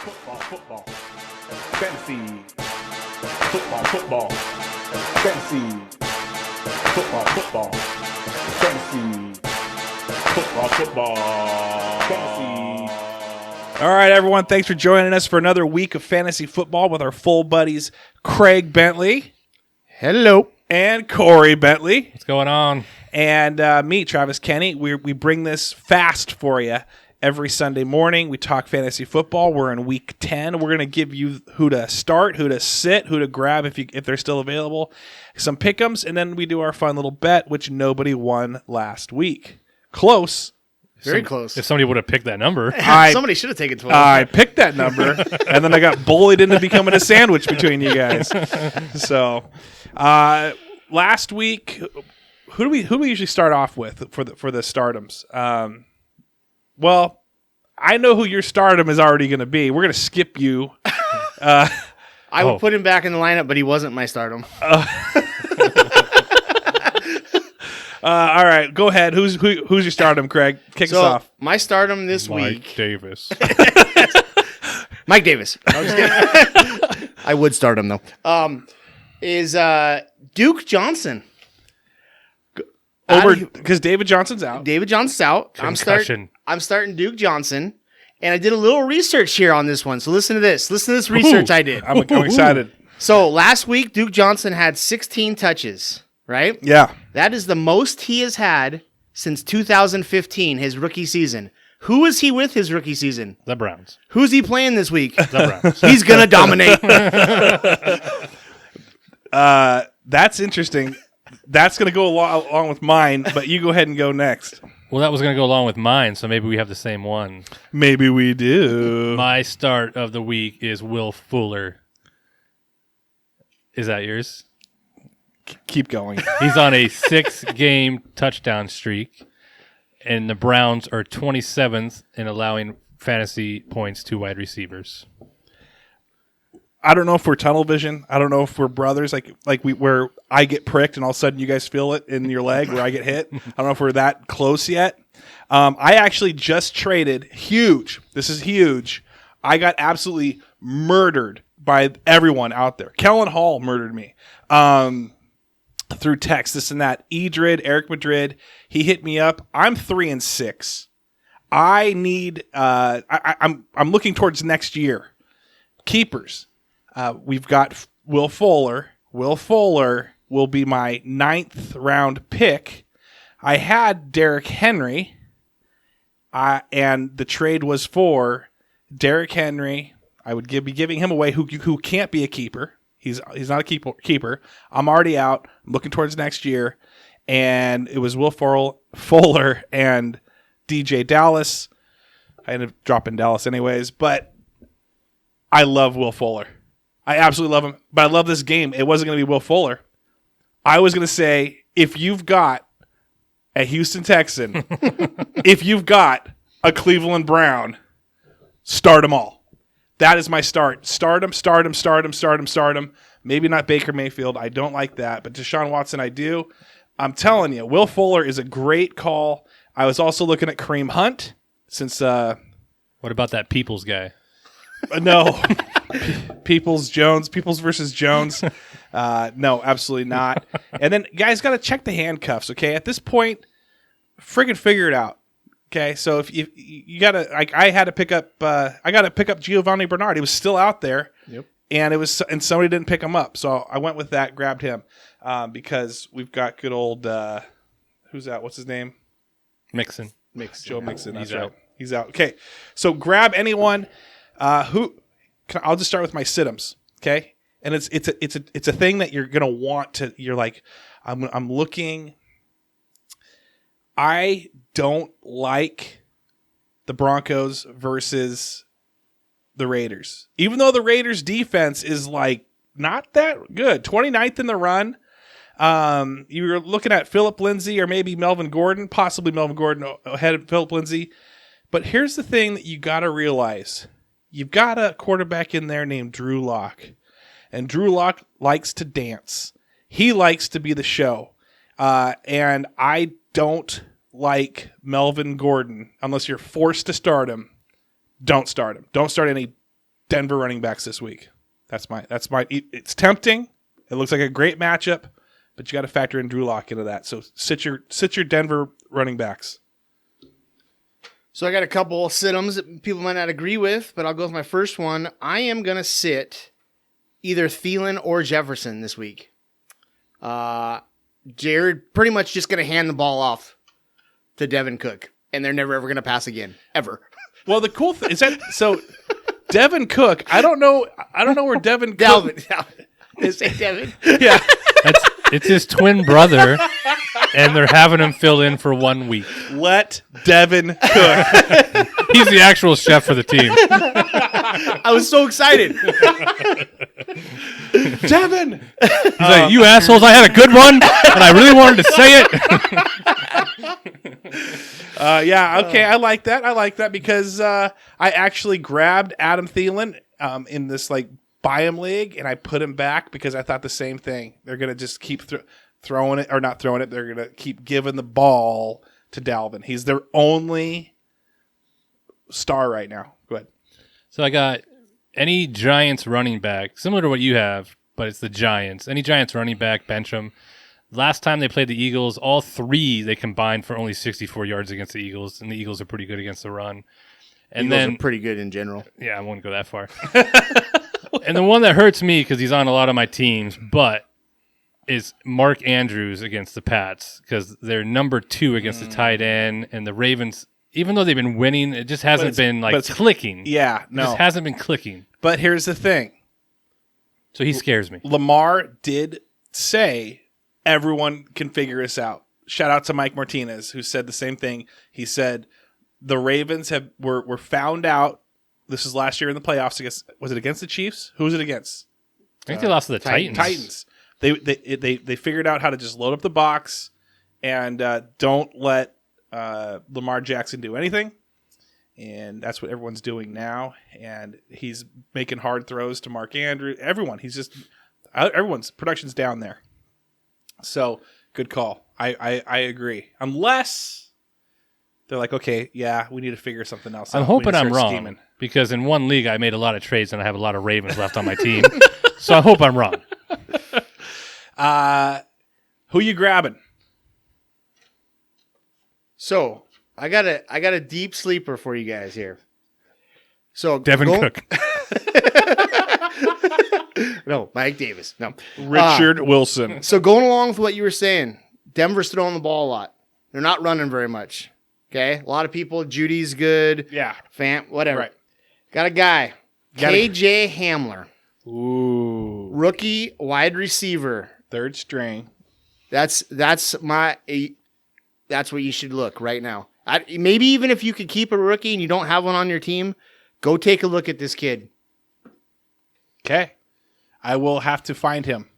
Football. Fantasy. Football. Fantasy. Football. Fantasy. Football. Fantasy. All right, everyone. Thanks for joining us for another week of fantasy football with our full buddies, Craig Bentley. Hello. And Corey Bentley. What's going on? And me, Travis Kenny. We bring this fast for you. Every Sunday morning, we talk fantasy football. We're in week 10. We're going to give you who to start, who to sit, who to grab if they're still available, some pick'ems, and then we do our fun little bet, which nobody won last week. Close. Very close. If somebody would have picked that number. Somebody should have taken 12. I picked that number, and then I got bullied into becoming a sandwich between you guys. So, last week, who do we usually start off with for the stardoms? Well, I know who your stardom is already going to be. We're going to skip you. I would put him back in the lineup, but he wasn't my stardom. All right, go ahead. Who's your stardom, Craig? Kick us off. My stardom this Mike week. Davis. Mike Davis. No, just kidding. I would start him, though. Is Duke Johnson. Over because David Johnson's out. David Johnson's out. Concussion. I'm starting Duke Johnson. And I did a little research here on this one. So listen to this. Listen to this research I did. I'm excited. So last week, Duke Johnson had 16 touches, right? Yeah. That is the most he has had since 2015, his rookie season. Who is he with his rookie season? The Browns. Who's he playing this week? The Browns. He's going to dominate. That's interesting. That's going to go along with mine, but you go ahead and go next. Well, that was going to go along with mine, so maybe we have the same one. Maybe we do. My start of the week is Will Fuller. Is that yours? Keep going. He's on a 6-game touchdown streak, and the Browns are 27th in allowing fantasy points to wide receivers. I don't know if we're tunnel vision. I don't know if we're brothers, where I get pricked and all of a sudden you guys feel it in your leg where I get hit. I don't know if we're that close yet. I actually just traded huge. This is huge. I got absolutely murdered by everyone out there. Kellen Hall murdered me through text, this and that. Eric Madrid, he hit me up. I'm 3-6. I need. I'm looking towards next year. Keepers. We've got Will Fuller. Will Fuller will be my 9th round pick. I had Derrick Henry, and the trade was for Derrick Henry. I would be giving him away, who can't be a keeper. He's not a keeper. I'm already out. I'm looking towards next year, and it was Will Fuller and DJ Dallas. I ended up dropping Dallas anyways, but I love Will Fuller. I absolutely love him, but I love this game. It wasn't going to be Will Fuller. I was going to say, if you've got a Houston Texan, if you've got a Cleveland Brown, start them all. That is my start. Start them. Maybe not Baker Mayfield. I don't like that, but Deshaun Watson, I do. I'm telling you, Will Fuller is a great call. I was also looking at Kareem Hunt since. What about that Peoples guy? No. Peoples versus Jones. No, absolutely not. And then guys got to check the handcuffs, okay? At this point, friggin' figure it out. Okay? So if you got to I got to pick up Giovanni Bernard. He was still out there. Yep. And somebody didn't pick him up. So I went with that, grabbed him. Because we've got good old who's that? What's his name? Mixon. Joe Mixon. That's He's right. out. He's out. Okay. So grab anyone I'll just start with my sit-ems, okay? And it's a thing that you're gonna want to. You're like, I'm looking. I don't like the Broncos versus the Raiders, even though the Raiders' defense is like not that good. 29th in the run. You were looking at Phillip Lindsay or maybe Melvin Gordon, possibly Melvin Gordon ahead of Phillip Lindsay. But here's the thing that you got to realize. You've got a quarterback in there named Drew Lock. And Drew Lock likes to dance. He likes to be the show. And I don't like Melvin Gordon unless you're forced to start him. Don't start him. Don't start any Denver running backs this week. That's my. It's tempting. It looks like a great matchup, but you got to factor in Drew Lock into that. So sit your Denver running backs. So I got a couple sit-ems that people might not agree with, but I'll go with my first one. I am going to sit either Thielen or Jefferson this week. Jared pretty much just going to hand the ball off to Devin Cook, and they're never ever going to pass again, ever. Well, the cool thing is that Devin Cook. I don't know where Devin Cook Dalvin. Is say Devin. Yeah. It's his twin brother, and they're having him fill in for 1 week. Let Devin cook. He's the actual chef for the team. I was so excited. Devin. He's like, you assholes, I had a good one, and I really wanted to say it. Yeah, okay, I like that because I actually grabbed Adam Thielen in this buy him league, and I put him back because I thought the same thing. They're gonna just keep throwing it, or not throwing it. They're gonna keep giving the ball to Dalvin. He's their only star right now. Go ahead. So I got any Giants running back, similar to what you have, but it's the Giants. Any Giants running back, bench them. Last time they played the Eagles, all three they combined for only 64 yards against the Eagles, and the Eagles are pretty good against the run. And Eagles then are pretty good in general. Yeah, I won't go that far. And the one that hurts me because he's on a lot of my teams, but is Mark Andrews against the Pats because they're number 2 against the tight end, and the Ravens, even though they've been winning, it just hasn't been clicking. Yeah, It just hasn't been clicking. But here's the thing. So he scares me. Lamar did say everyone can figure this out. Shout out to Mike Martinez, who said the same thing. He said the Ravens were found out. This is last year in the playoffs. Was it against the Chiefs? Who was it against? I think they lost to the Titans. Titans. They figured out how to just load up the box and don't let Lamar Jackson do anything. And that's what everyone's doing now. And he's making hard throws to Mark Andrews. Everyone's production's down there. So good call. I agree. Unless they're like, okay, yeah, we need to figure something else out. I'm hoping I'm wrong scheming. because in one league I made a lot of trades and I have a lot of Ravens left on my team. So I hope I'm wrong. Who you grabbing? So I got a deep sleeper for you guys here. So Devin Cook. No, Mike Davis. No. Richard Wilson. So going along with what you were saying, Denver's throwing the ball a lot. They're not running very much. Okay? A lot of people, Judy's good. Yeah. Fant, whatever. Right. Got a guy, KJ Hamler. Ooh. Rookie wide receiver. Third string. That's what you should look right now. Maybe even if you could keep a rookie and you don't have one on your team, go take a look at this kid. Okay. I will have to find him.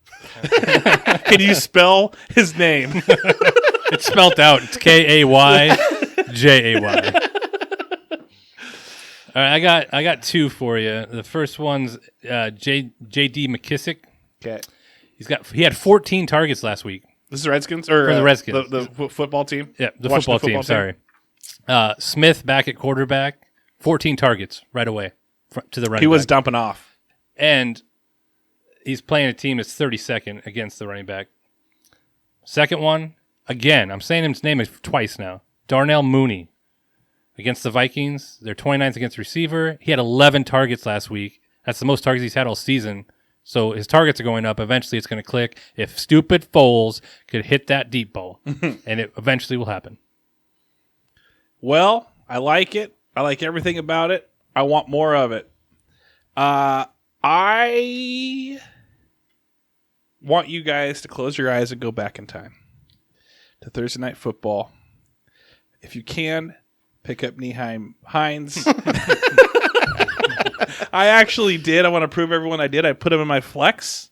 Can you spell his name? It's spelt out. It's Kayjay. All right, I got 2 for you. The first one's J.D. McKissick. Okay. He had 14 targets last week. This is the Redskins? Or For the Redskins. The football team? Yeah, the football team. Sorry. Smith back at quarterback, 14 targets right away to the running back. He was dumping off. And he's playing a team that's 32nd against the running back. Second one, again, I'm saying his name twice now. Darnell Mooney against the Vikings. They're 29th against receiver. He had 11 targets last week. That's the most targets he's had all season. So his targets are going up. Eventually it's going to click. If stupid Foles could hit that deep ball, and it eventually will happen. Well, I like it. I like everything about it. I want more of it. I want you guys to close your eyes and go back in time to Thursday Night Football. If you can, pick up Nyheim Hines. I actually did. I want to prove everyone I did. I put him in my flex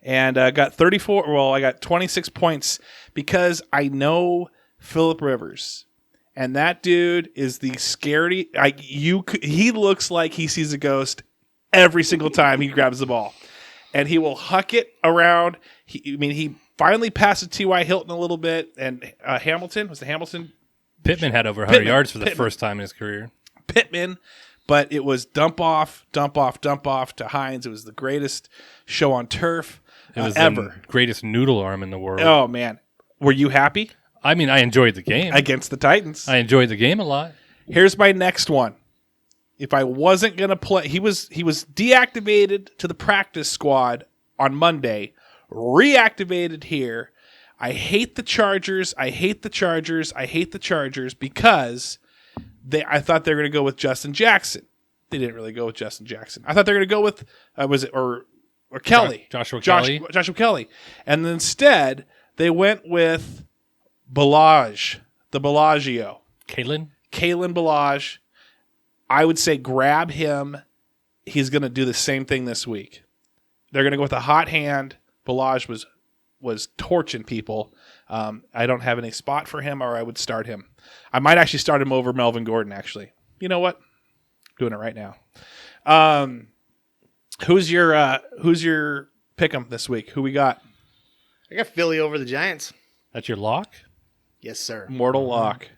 and got 34. Well, I got 26 points because I know Phillip Rivers. And that dude is the scaredy. He looks like he sees a ghost every single time he grabs the ball. And he will huck it around. He finally passed to T.Y. Hilton a little bit. And Hamilton, was it Hamilton? Pittman had over 100 yards for the first time in his career. Pittman but it was dump off to Hines. It was the greatest show on turf It was ever. the greatest noodle arm in the world. Oh, man. Were you happy? I mean, I enjoyed the game. Against the Titans. I enjoyed the game a lot. Here's my next one. If I wasn't going to play, he was deactivated to the practice squad on Monday, reactivated here. I hate the Chargers. Because I thought they were going to go with Justin Jackson. They didn't really go with Justin Jackson. I thought they were going to go with or Kelly, Joshua Kelly. Joshua Kelly, and then instead they went with Bellagio, Kalen Bellagio. I would say grab him. He's going to do the same thing this week. They're going to go with a hot hand. Bellagio was torching people. I don't have any spot for him, or I would start him. I might actually start him over Melvin Gordon, actually. You know what? Doing it right now. Who's your pick 'em this week? Who we got? I got Philly over the Giants. That's your lock? Yes, sir. Mortal lock.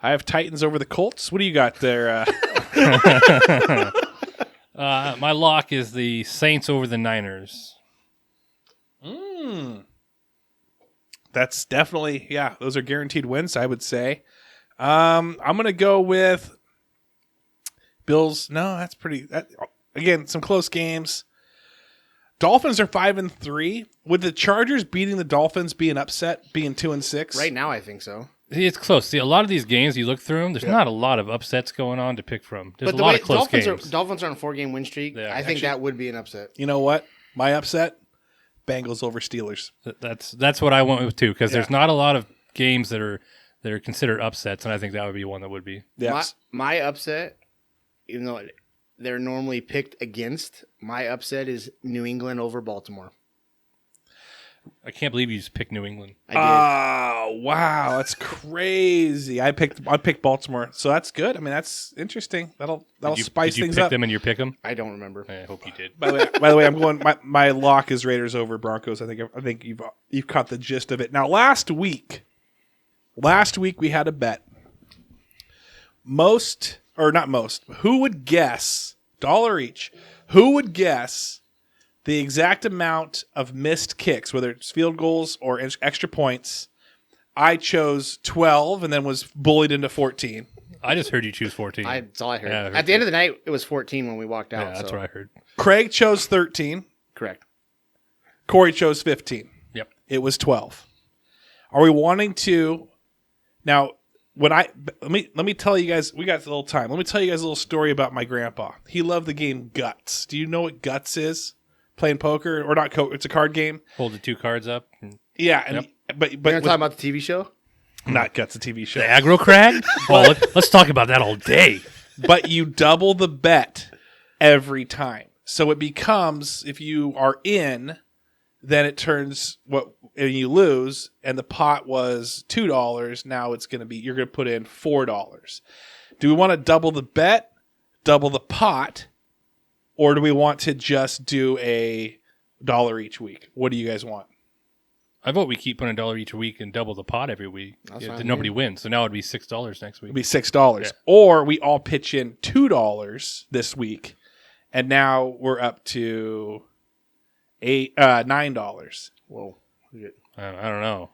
I have Titans over the Colts. What do you got there? My lock is the Saints over the Niners. That's definitely, yeah, those are guaranteed wins, I would say. I'm going to go with Bills. No, that's pretty, again, some close games. Dolphins are 5-3. Would the Chargers beating the Dolphins be an upset, being 2-6? Right now, I think so. See, it's close. See, a lot of these games, you look through them, there's not a lot of upsets going on to pick from. There's a lot of close games. Dolphins are on a 4-game win streak. Yeah. I think that would be an upset. You know what? My upset? Bengals over Steelers. That's what I went with too, because there's not a lot of games that are considered upsets, and I think that would be one that would be. Yes. My upset, even though they're normally picked against, my upset is New England over Baltimore. I can't believe you just picked New England. I did. Oh, wow. That's crazy. I picked Baltimore, so that's good. I mean, that's interesting. That'll spice did you things pick up. them in your pick 'em? I don't remember. I hope you did. By the way, I'm going. My lock is Raiders over Broncos. I think you've caught the gist of it. Now, last week we had a bet. Who would guess $1 each? Who would guess the exact amount of missed kicks, whether it's field goals or extra points? I chose 12 and then was bullied into 14. I just heard you choose 14. That's all I heard. Yeah, I heard At the end of the night, it was 14 when we walked out. yeah, that's so. what I heard. Craig chose 13. Correct. Corey chose 15. Yep. It was 12. Are we wanting to now? Let me tell you guys. We got a little time. Let me tell you guys a little story about my grandpa. He loved the game Guts. Do you know what Guts is? Playing poker or not? It's a card game. Hold the two cards up. Yeah, and but You're going to talk about the TV show? not Guts, a TV show. The aggro crag? Well, let's talk about that all day. But you double the bet every time. So it becomes, if you are in, then it turns and you lose, and the pot was $2. Now it's going to be, you're going to put in $4. Do we want to double the bet, double the pot, or do we want to just do $1 each week? What do you guys want? I vote we keep putting $1 each week and double the pot every week. That's fine, Nobody wins. So now it'd be $6 next week. It'd be $6. Yeah. Or we all pitch in $2 this week, and now we're up to $9. Whoa. I don't know.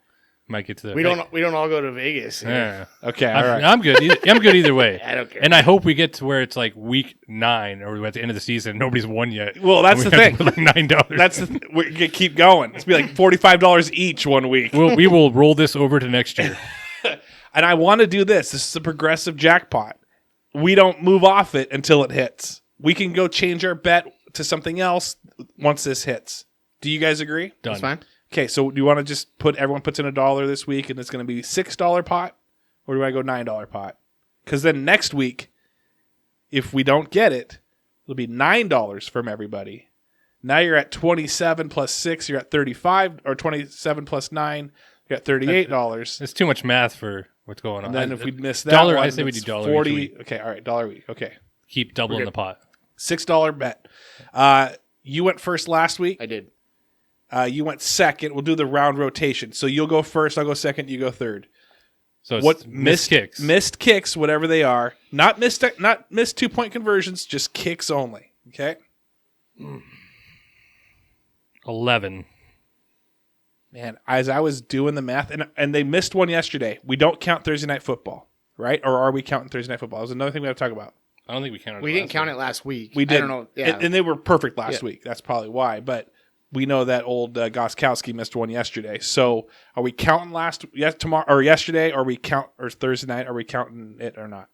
Might get to the We don't all go to Vegas. Yeah. Okay, all right. I'm good. I'm good either way. I don't care. And I hope we get to where it's like week 9 or at the end of the season and nobody's won yet. Well, that's And the we have thing. to put like $9. That's we can keep going. It's be like $45 each one week. We will roll this over to next year. And I want to do this. This is a progressive jackpot. We don't move off it until it hits. We can go change our bet to something else once this hits. Do you guys agree? Done. That's fine. Okay, so do you want to just everyone puts in $1 this week and it's going to be $6 pot? Or do I go $9 pot? Because then next week, if we don't get it, it'll be $9 from everybody. Now you're at 27 plus 6, you're at 35, or 27 plus 9, you're at $38. It's too much math for what's going on. And then if we miss that $1, one, I say we do it's $1 40. each week. Okay, all right, $1 week. Okay. Keep doubling the pot. $6 bet. You went first last week. I did. You went second. We'll do the round rotation. So you'll go first, I'll go second, you go third. So it's what missed kicks. Missed kicks, whatever they are. Not missed 2-point conversions, just kicks only. Okay? 11. Man, as I was doing the math, and they missed one yesterday. We don't count Thursday Night Football, right? Or are we counting Thursday Night Football? That was another thing we have to talk about. I don't think we counted. We didn't count it last week. We did. I don't know. Yeah. And they were perfect last week. That's probably why. But we know that old Goskowski missed one yesterday. So are we counting tomorrow or yesterday? Or Thursday night? Are we counting it or not?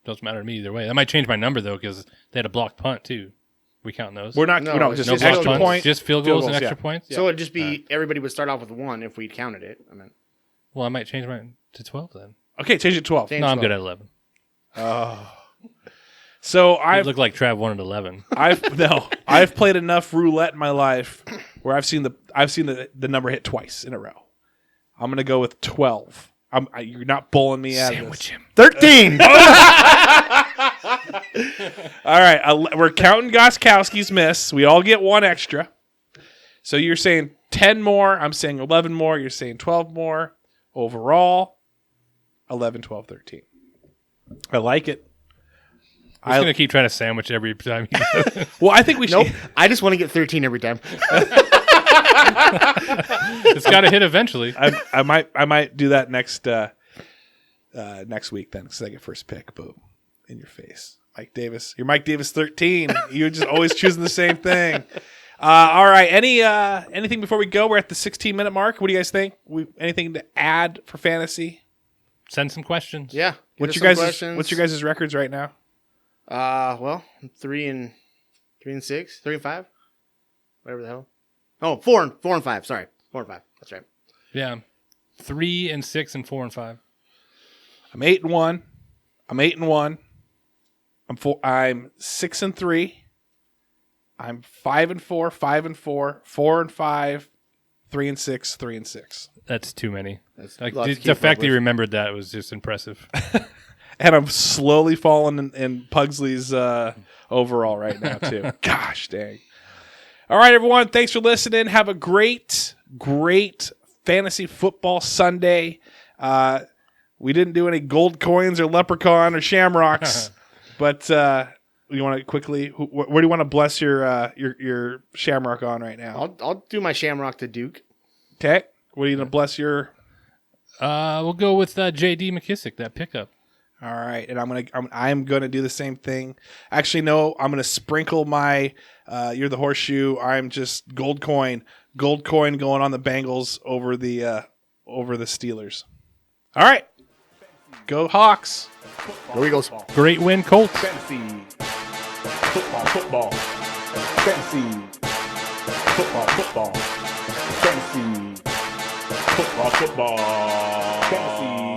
Doesn't matter to me either way. That might change my number though because they had a blocked punt too. We counting those? We're not. No, we don't. it's Just just extra field goals. point. Just field goals and extra points. So it'd just be everybody would start off with 1 if we counted it. I mean, Well, I might change mine to 12 then. Okay, change it to 12. No, I'm good at 11. So I look like Trav wanted 11. I've played enough roulette in my life where I've seen the number hit twice in a row. I'm gonna go with 12. You're not bulling me out of this. him. 13. All right, we're counting Goskowski's miss. We all get one extra. So you're saying 10 more. I'm saying 11 more. You're saying 12 more. Overall, 11, 12, 13. I like it. I'm going to keep trying to sandwich every time. Well, I think we should. Nope. I just want to get 13 every time. It's got to hit eventually. I might do that next week then because I get first pick. Boom. In your face. Mike Davis. You're Mike Davis 13. You're just always choosing the same thing. All right. Anything before we go? We're at the 16-minute mark. What do you guys think? Anything to add for fantasy? Send some questions. Yeah. What's your guys' records right now? Well, 3 and 6, 3 and 5, whatever the hell. Oh, 4 and 5. Sorry, 4 and 5. That's right. Yeah, 3 and 6 and 4 and 5. I'm 8 and 1. I'm 8 and 1. I'm 6 and 3. I'm 5 and 4. 5 and 4. 4 and 5. 3 and 6. 3 and 6. That's too many. That's Like, lots to the keep fact up that you with. remembered that was just impressive. And I'm slowly falling in Pugsley's overall right now, too. Gosh dang. All right, everyone. Thanks for listening. Have a great, great fantasy football Sunday. We didn't do any gold coins or leprechaun or shamrocks, but you want to quickly, where do you want to bless your shamrock on right now? I'll do my Shamrock to Duke. Okay. What are you going to bless your? We'll go with J.D. McKissick, that pickup. All right, and I'm gonna do the same thing. Actually, no, I'm gonna sprinkle my. You're the horseshoe. I'm just gold coin going on the Bengals over the Steelers. All right, go Hawks. Go Eagles. Great win, Colts. Fantasy football. Fantasy football. Fantasy football. Fantasy